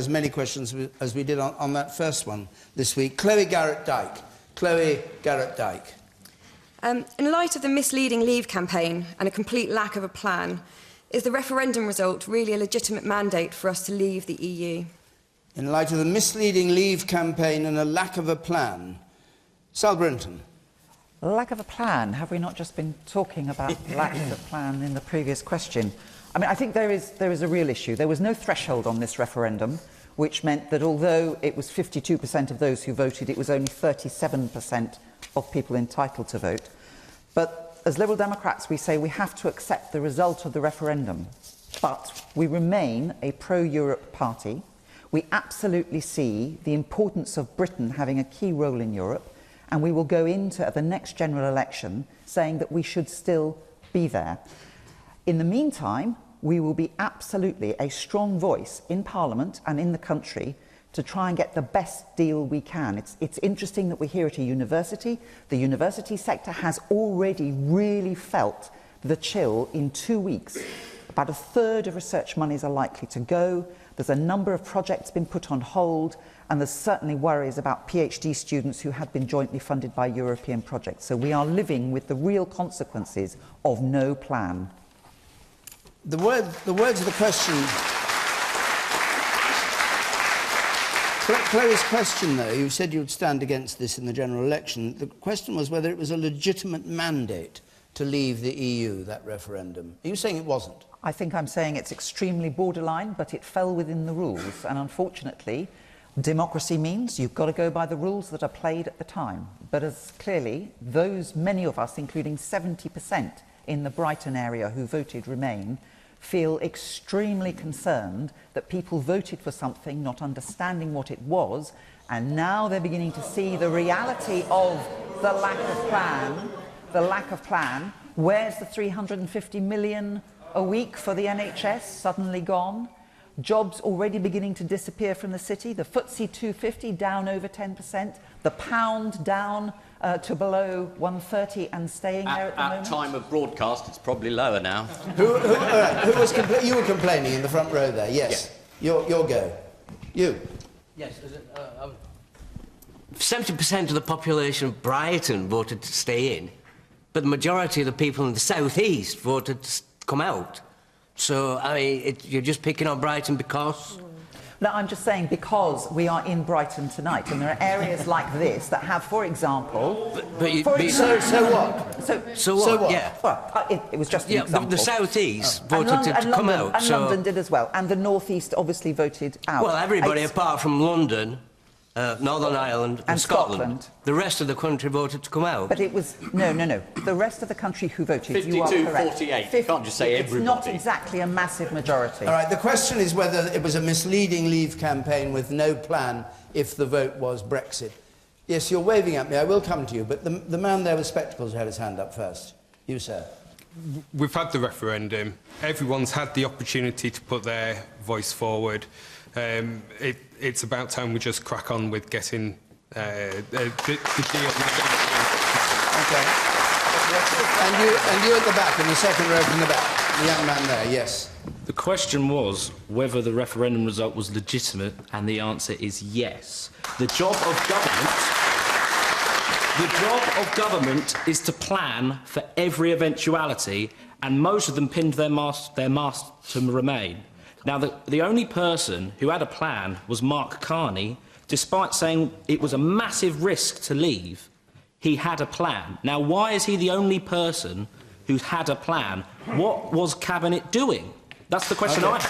as many questions as we did on that first one this week. Chloe Garrett-Dyke. Chloe Garrett-Dyke. In light of the misleading Leave campaign and a complete lack of a plan, is the referendum result really a legitimate mandate for us to leave the EU? In light of the misleading Leave campaign and a lack of a plan. Sal Brinton. Lack of a plan? Have we not just been talking about lack of a plan in the previous question? I mean, I think there is a real issue. There was no threshold on this referendum, which meant that although it was 52% of those who voted, it was only 37% of people entitled to vote. But as Liberal Democrats, we say we have to accept the result of the referendum. But we remain a pro-Europe party. We absolutely see the importance of Britain having a key role in Europe, and we will go into the next general election saying that we should still be there. In the meantime, we will be absolutely a strong voice in Parliament and in the country to try and get the best deal we can. It's interesting that we're here at a university. The university sector has already really felt the chill in 2 weeks. About a third of research monies are likely to go. There's a number of projects been put on hold, and there's certainly worries about PhD students who had been jointly funded by European projects. So we are living with the real consequences of no plan. The words of the question... Chloe's question, though, you said you would stand against this in the general election. The question was whether it was a legitimate mandate to leave the EU, that referendum. Are you saying it wasn't? I think I'm saying it's extremely borderline, but it fell within the rules. And unfortunately, democracy means you've got to go by the rules that are played at the time. But as clearly, many of us, including 70% in the Brighton area who voted Remain, feel extremely concerned that people voted for something not understanding what it was, and now they're beginning to see the reality of the lack of plan. Where's the 350 million a week for the NHS suddenly gone? Jobs already beginning to disappear from the city. The FTSE 250 down over 10%. The pound down to below 130 and staying there at the moment. At time of broadcast, it's probably lower now. You were complaining in the front row there, yes. Yeah. Your go. You. Yes. 70% of the population of Brighton voted to stay in, but the majority of the people in the South East voted to come out. So, I mean, you're just picking on Brighton because... No, I'm just saying because we are in Brighton tonight, and there are areas like this that have, for example... So what? Yeah. Well, it was just an example. The South East voted to come out. And London did as well, and the North East obviously voted out. Well, everybody apart from London, Northern Ireland and Scotland. The rest of the country voted to come out. But it was... No. The rest of the country who voted, you are correct. 52-48. You can't just say everybody. It's not exactly a massive majority. All right, the question is whether it was a misleading Leave campaign with no plan if the vote was Brexit. Yes, you're waving at me. I will come to you, but the man there with spectacles had his hand up first. You, sir. We've had the referendum. Everyone's had the opportunity to put their voice forward. It's about time we just crack on with getting the deal. Okay. And you at the back, in the second row from the back, the young man there, yes. The question was whether the referendum result was legitimate, and the answer is yes. The job of government is to plan for every eventuality, and most of them pinned their mast to Remain. Now, the only person who had a plan was Mark Carney. Despite saying it was a massive risk to leave, he had a plan. Now, why is he the only person who's had a plan? What was Cabinet doing? That's the question I have.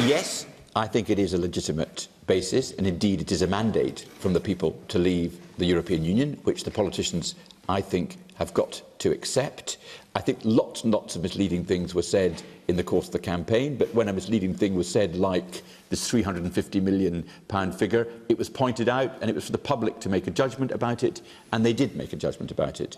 Yes, I think it is a legitimate basis, and indeed it is a mandate from the people to leave the European Union, which the politicians, I think, have got to accept. I think lots and lots of misleading things were said in the course of the campaign, but when a misleading thing was said, like this £350 million figure, it was pointed out, and it was for the public to make a judgment about it, and they did make a judgment about it.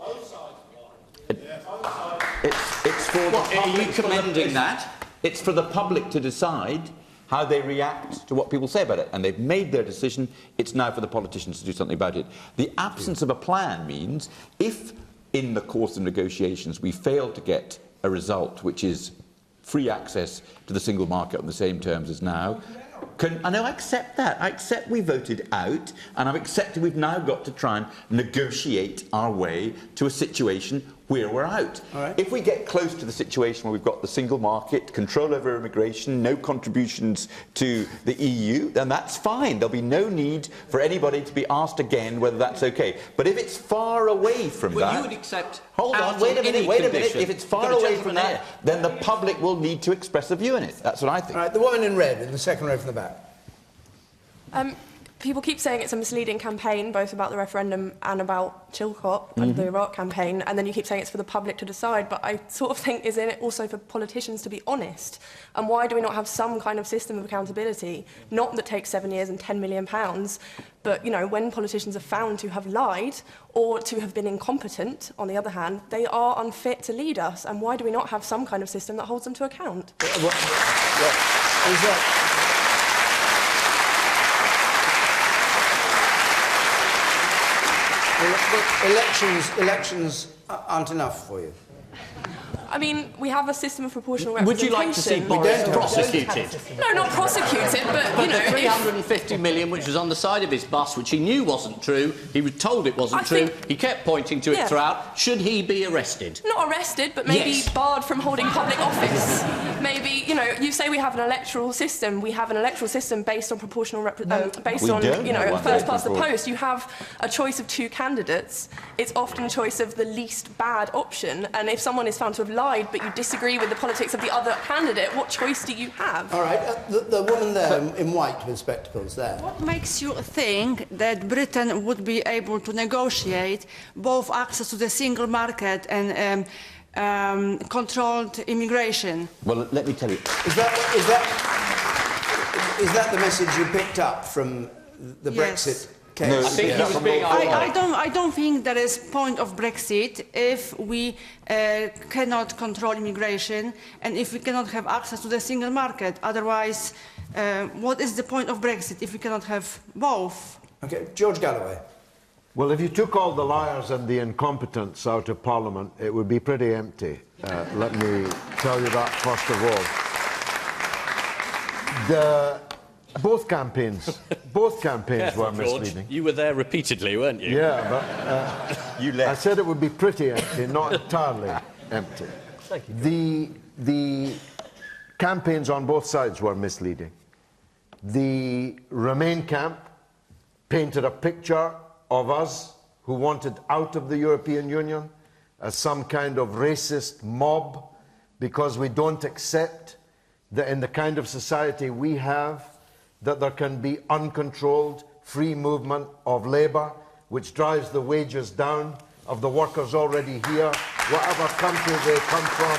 It's for the public. Are you commending that? It's for the public to decide how they react to what people say about it, and they've made their decision. It's now for the politicians to do something about it. The absence of a plan means if in the course of negotiations we fail to get a result which is free access to the single market on the same terms as now. I know, I accept that. I accept we voted out, and I've accepted we've now got to try and negotiate our way to a situation where we're out. Right. If we get close to the situation where we've got the single market, control over immigration, no contributions to the EU, then that's fine. There'll be no need for anybody to be asked again whether that's okay. But if it's far away from Well, that... you would accept... Hold on, wait a minute. If it's far away from that, then the public will need to express a view in it. That's what I think. All right, the woman in red, in the second row from the back. People keep saying it's a misleading campaign, both about the referendum and about Chilcot and the Iraq campaign, and then you keep saying it's for the public to decide, but I sort of think, isn't it also for politicians to be honest? And why do we not have some kind of system of accountability? Not that takes 7 years and £10 million, but, you know, when politicians are found to have lied or to have been incompetent, on the other hand, they are unfit to lead us, and why do we not have some kind of system that holds them to account? Elections aren't enough for you. I mean, we have a system of proportional representation. Would you like to see Boris prosecuted? No, not prosecuted, but, But you know... the 350 million which was on the side of his bus, which he knew wasn't true, he was told it wasn't true, he kept pointing to it throughout, should he be arrested? Not arrested, but maybe barred from holding public office. Maybe, you know, you say we have an electoral system. We have an electoral system based on proportional based on, you know, first past the post. You have a choice of two candidates. It's often a choice of the least bad option. And if someone is found to have lied, but you disagree with the politics of the other candidate, what choice do you have? All right, the woman there in white with spectacles there. What makes you think that Britain would be able to negotiate both access to the single market and controlled immigration? Well, let me tell you. Is that the message you picked up from the Brexit case? No, I think he was being ironic. I don't think there is point of Brexit if we cannot control immigration and if we cannot have access to the single market. Otherwise, what is the point of Brexit if we cannot have both? Okay, George Galloway. Well, if you took all the liars and the incompetents out of Parliament, it would be pretty empty. Let me tell you that first of all. Both campaigns were misleading. You were there repeatedly, weren't you? Yeah, but You left. I said it would be pretty empty, not entirely empty. Thank you. The campaigns on both sides were misleading. The Remain camp painted a picture of us who wanted out of the European Union as some kind of racist mob because we don't accept that in the kind of society we have that there can be uncontrolled free movement of labour which drives the wages down of the workers already here, whatever country they come from,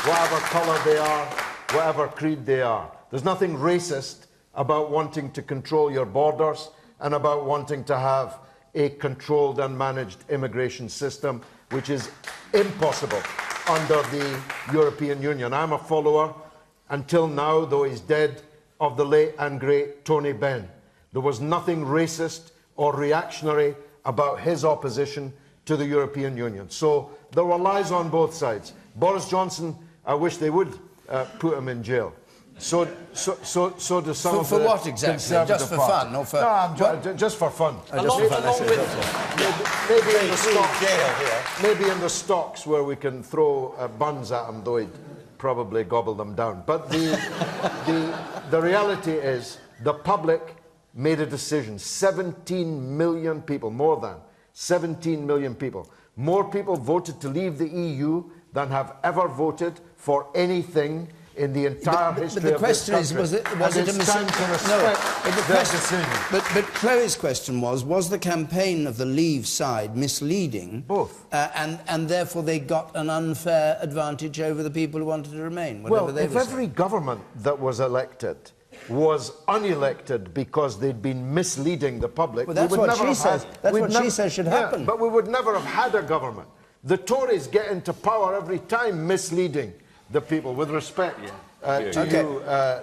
whatever colour they are, whatever creed they are. There's nothing racist about wanting to control your borders and about wanting to have a controlled and managed immigration system, which is impossible under the European Union. I'm a follower, until now, though he's dead, of the late and great Tony Benn. There was nothing racist or reactionary about his opposition to the European Union. So there were lies on both sides. Boris Johnson, I wish they would put him in jail. So do some of the For what exactly? Just for party. fun? Or for No, just for fun. Maybe in the stocks where we can throw buns at them, though he'd probably gobble them down. But the reality is the public made a decision. 17 million people, more than 17 million people. More people voted to leave the EU than have ever voted for anything in the entire history of this country. But the question is, was it a mistake? But Chloe's question was the campaign of the Leave side misleading? Both. And therefore they got an unfair advantage over the people who wanted to remain, whatever they if were every saying. government that was elected was unelected because they'd been misleading the public, well, that's we would what never she have says. That's what she says should happen. Yeah, but we would never have had a government. The Tories get into power every time misleading the people, with respect to you,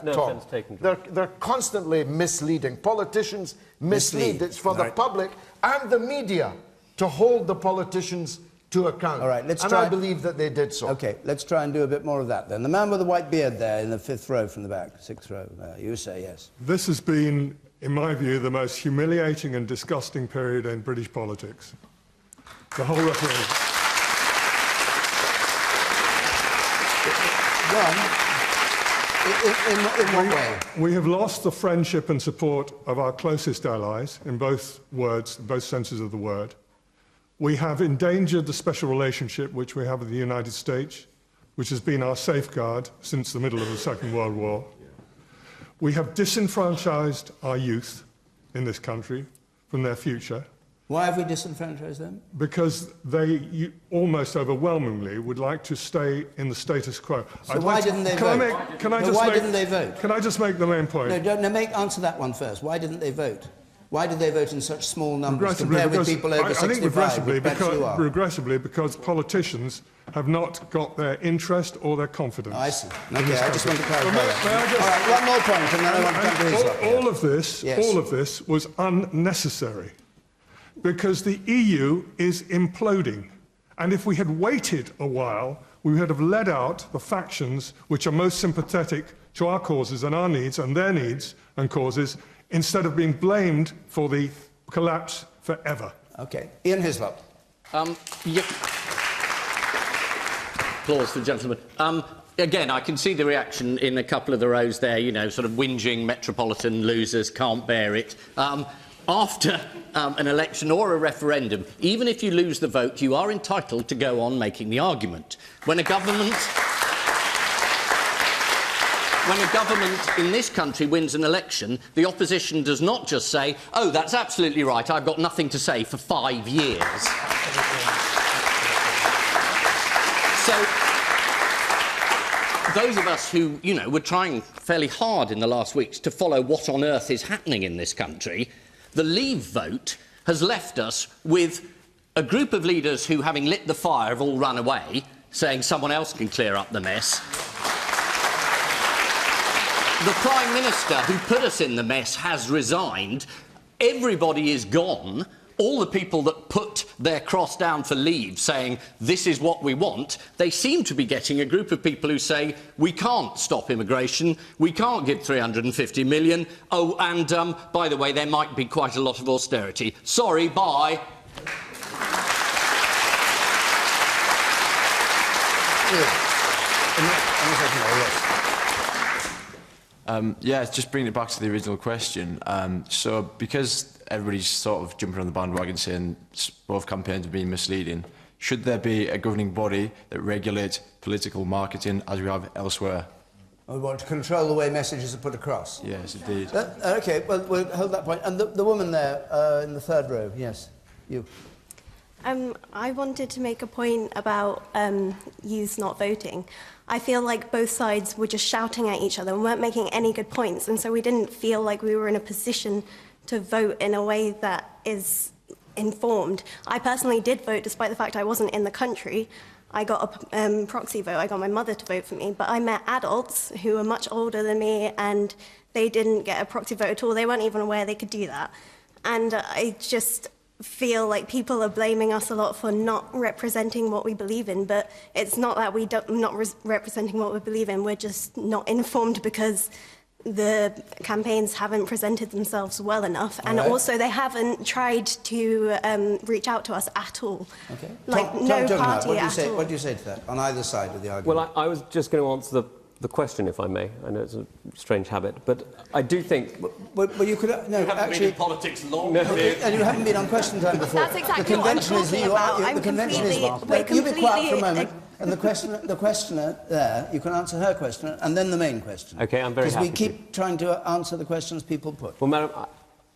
No Tom. offence taken. They're constantly misleading. Politicians mislead. It's for the public and the media to hold the politicians to account. All right, let's and try... I believe that they did so. OK, let's try and do a bit more of that then. The man with the white beard there in the 5th row from the back, 6th row there, you say yes. This has been, in my view, the most humiliating and disgusting period in British politics. The whole referendum. John, in what way? We have lost the friendship and support of our closest allies, in both words, both senses of the word. We have endangered the special relationship which we have with the United States, which has been our safeguard since the middle of the Second World War. We have disenfranchised our youth in this country from their future. Why have we disenfranchised them? Because they almost overwhelmingly would like to stay in the status quo. So why didn't they vote? Why didn't they vote? Can I just make the main point? Answer that one first. Why didn't they vote? Why did they vote in such small numbers compared with people over 65? I think regressively because politicians have not got their interest or their confidence. I see. Okay, I just want to clarify that. All right, one more point, and then I want to come to his all of this was unnecessary because the EU is imploding. And if we had waited a while, we would have let out the factions which are most sympathetic to our causes and our needs and their needs and causes, instead of being blamed for the collapse forever. OK. Ian Hislop. Applause for the gentleman. Again, I can see the reaction in a couple of the rows there, you know, sort of whinging metropolitan losers, can't bear it. After an election or a referendum, even if you lose the vote, you are entitled to go on making the argument. When a government in this country wins an election, the opposition does not just say, oh, that's absolutely right, I've got nothing to say for 5 years. So, those of us who, you know, were trying fairly hard in the last weeks to follow what on earth is happening in this country, the Leave vote has left us with a group of leaders who, having lit the fire, have all run away, saying someone else can clear up the mess. The Prime Minister who put us in the mess has resigned. Everybody is gone. All the people that put their cross down for Leave, saying this is what we want, they seem to be getting a group of people who say we can't stop immigration, we can't give 350 million, oh, and by the way, there might be quite a lot of austerity. Sorry, bye. Yeah, just bringing it back to the original question. So, because everybody's sort of jumping on the bandwagon saying both campaigns have been misleading, should there be a governing body that regulates political marketing as we have elsewhere? We want to control the way messages are put across. Yes, indeed. OK, well, we'll hold that point. And the woman there in the 3rd row, yes, you. I wanted to make a point about youth not voting. I feel like both sides were just shouting at each other and weren't making any good points, and so we didn't feel like we were in a position to vote in a way that is informed. I personally did vote despite the fact I wasn't in the country. I got a proxy vote. I got my mother to vote for me, but I met adults who were much older than me and they didn't get a proxy vote at all. They weren't even aware they could do that. And I just feel like people are blaming us a lot for not representing what we believe in, but it's not that we're not representing what we believe in, we're just not informed because the campaigns haven't presented themselves well enough, and also they haven't tried to reach out to us at all. Okay. Like Tom, no Tom party at all. What do you say to that, on either side of the argument? Well, I was just going to answer the question, if I may. I know it's a strange habit, but I do think... Well, you could... No, you haven't actually... been in politics long. No. And you haven't been on Question Time before. That's exactly what I'm talking about. The convention is... You be quiet for a moment. And the questioner there, you can answer her question, and then the main question. OK, I'm very happy Because we keep trying to answer the questions people put. Well, Madam,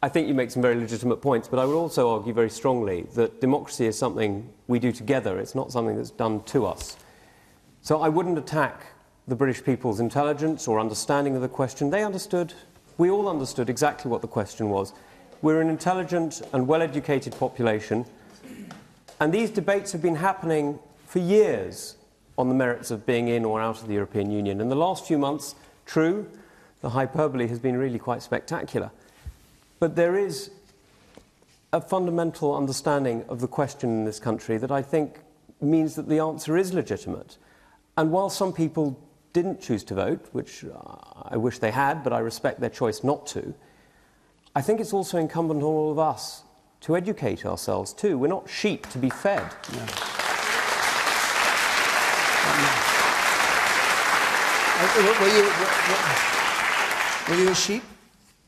I think you make some very legitimate points, but I would also argue very strongly that democracy is something we do together. It's not something that's done to us. So I wouldn't attack the British people's intelligence or understanding of the question. They understood, we all understood exactly what the question was. We're an intelligent and well-educated population, and these debates have been happening for years on the merits of being in or out of the European Union. In the last few months, true, the hyperbole has been really quite spectacular. But there is a fundamental understanding of the question in this country that I think means that the answer is legitimate. And while some people didn't choose to vote, which I wish they had, but I respect their choice not to, I think it's also incumbent on all of us to educate ourselves too. We're not sheep to be fed. Yeah. Were you a sheep?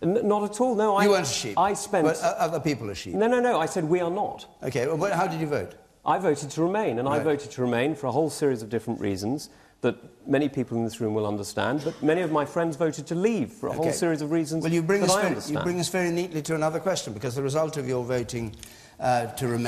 Not at all, no. You weren't a sheep? I spent... But other people are sheep? No, I said we are not. OK, well, how did you vote? I voted to remain, and Right. I voted to remain for a whole series of different reasons that many people in this room will understand, but many of my friends voted to leave for a whole series of reasons well, you bring that us I very, understand. You bring us very neatly to another question, because the result of your voting to remain